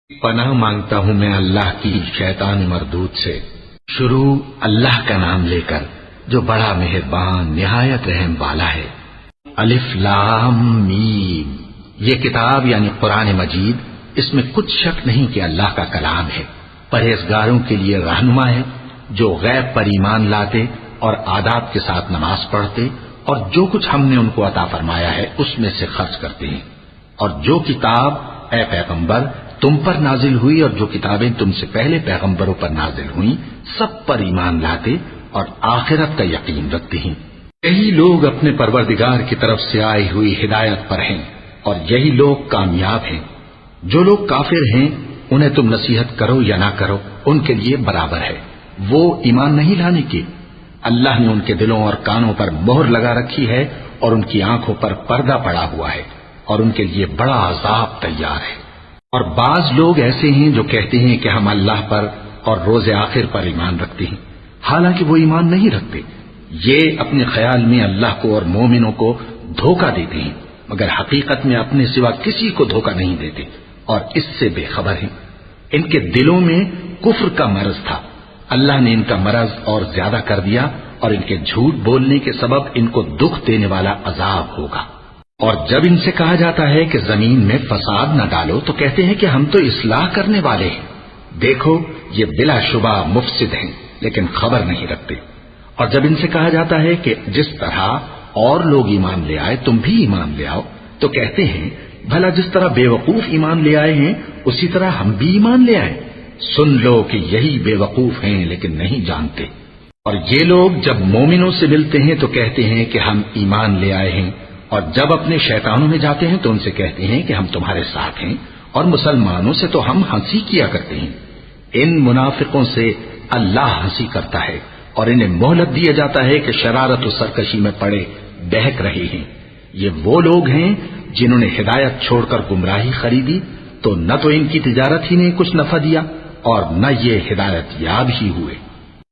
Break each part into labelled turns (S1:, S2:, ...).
S1: پناہ مانگتا ہوں میں اللہ کی شیطان مردود سے۔ شروع اللہ کا نام لے کر جو بڑا مہربان نہایت رحم والا ہے۔ الف لام میم، یہ کتاب یعنی قرآن مجید، اس میں کچھ شک نہیں کہ اللہ کا کلام ہے، پرہیزگاروں کے لیے رہنما ہے، جو غیب پر ایمان لاتے اور آداب کے ساتھ نماز پڑھتے اور جو کچھ ہم نے ان کو عطا فرمایا ہے اس میں سے خرچ کرتے ہیں، اور جو کتاب اے پیغمبر تم پر نازل ہوئی اور جو کتابیں تم سے پہلے پیغمبروں پر نازل ہوئیں سب پر ایمان لاتے اور آخرت کا یقین رکھتے ہیں۔ یہی لوگ اپنے پروردگار کی طرف سے آئی ہوئی ہدایت پر ہیں اور یہی لوگ کامیاب ہیں۔ جو لوگ کافر ہیں انہیں تم نصیحت کرو یا نہ کرو ان کے لیے برابر ہے، وہ ایمان نہیں لانے کے۔ اللہ نے ان کے دلوں اور کانوں پر مہر لگا رکھی ہے اور ان کی آنکھوں پر پردہ پڑا ہوا ہے اور ان کے لیے بڑا عذاب تیار ہے۔ اور بعض لوگ ایسے ہیں جو کہتے ہیں کہ ہم اللہ پر اور روز آخر پر ایمان رکھتے ہیں، حالانکہ وہ ایمان نہیں رکھتے۔ یہ اپنے خیال میں اللہ کو اور مومنوں کو دھوکہ دیتے ہیں، مگر حقیقت میں اپنے سوا کسی کو دھوکہ نہیں دیتے اور اس سے بے خبر ہیں۔ ان کے دلوں میں کفر کا مرض تھا، اللہ نے ان کا مرض اور زیادہ کر دیا اور ان کے جھوٹ بولنے کے سبب ان کو دکھ دینے والا عذاب ہوگا۔ اور جب ان سے کہا جاتا ہے کہ زمین میں فساد نہ ڈالو تو کہتے ہیں کہ ہم تو اصلاح کرنے والے ہیں۔ دیکھو یہ بلا شبہ مفسد ہیں لیکن خبر نہیں رکھتے۔ اور جب ان سے کہا جاتا ہے کہ جس طرح اور لوگ ایمان لے آئے تم بھی ایمان لے آؤ تو کہتے ہیں بھلا جس طرح بے وقوف ایمان لے آئے ہیں اسی طرح ہم بھی ایمان لے آئیں۔ سن لو کہ یہی بے وقوف ہیں لیکن نہیں جانتے۔ اور یہ لوگ جب مومنوں سے ملتے ہیں تو کہتے ہیں کہ ہم ایمان لے آئے ہیں، اور جب اپنے شیطانوں میں جاتے ہیں تو ان سے کہتے ہیں کہ ہم تمہارے ساتھ ہیں، اور مسلمانوں سے تو ہم ہنسی کیا کرتے ہیں۔ ان منافقوں سے اللہ ہنسی کرتا ہے اور انہیں مہلت دیا جاتا ہے کہ شرارت و سرکشی میں پڑے بہک رہے ہیں۔ یہ وہ لوگ ہیں جنہوں نے ہدایت چھوڑ کر گمراہی خریدی، تو نہ تو ان کی تجارت ہی نے کچھ نفع دیا اور نہ یہ ہدایت یاب ہی ہوئے۔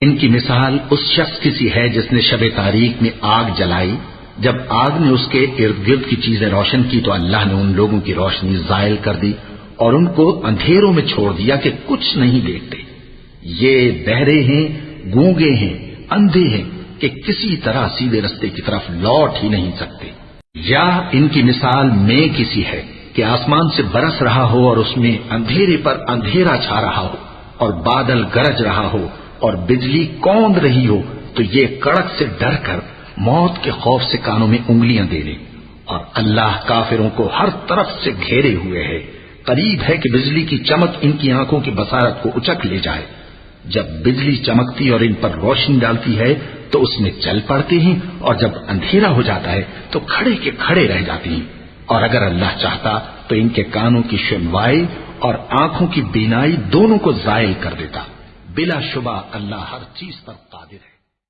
S1: ان کی مثال اس شخص کی سی ہے جس نے شب تاریک میں آگ جلائی، جب آگ نے اس کے ارد گرد کی چیزیں روشن کی تو اللہ نے ان لوگوں کی روشنی زائل کر دی اور ان کو اندھیروں میں چھوڑ دیا کہ کچھ نہیں دیکھتے۔ یہ بہرے ہیں، گونگے ہیں، اندھے ہیں کہ کسی طرح سیدھے رستے کی طرف لوٹ ہی نہیں سکتے۔ یا ان کی مثال میں کسی ہے کہ آسمان سے برس رہا ہو اور اس میں اندھیرے پر اندھیرا چھا رہا ہو اور بادل گرج رہا ہو اور بجلی کوند رہی ہو تو یہ کڑک سے ڈر کر موت کے خوف سے کانوں میں انگلیاں دے لے۔ اور اللہ کافروں کو ہر طرف سے گھیرے ہوئے ہے، قریب ہے کہ بجلی کی چمک ان کی آنکھوں کی بصارت کو اچک لے جائے۔ جب بجلی چمکتی اور ان پر روشنی ڈالتی ہے تو اس میں چل پڑتے ہیں، اور جب اندھیرا ہو جاتا ہے تو کھڑے کے کھڑے رہ جاتے ہیں۔ اور اگر اللہ چاہتا تو ان کے کانوں کی سنوائی اور آنکھوں کی بینائی دونوں کو زائل کر دیتا۔ بلا شبہ اللہ ہر چیز پر قادر ہے۔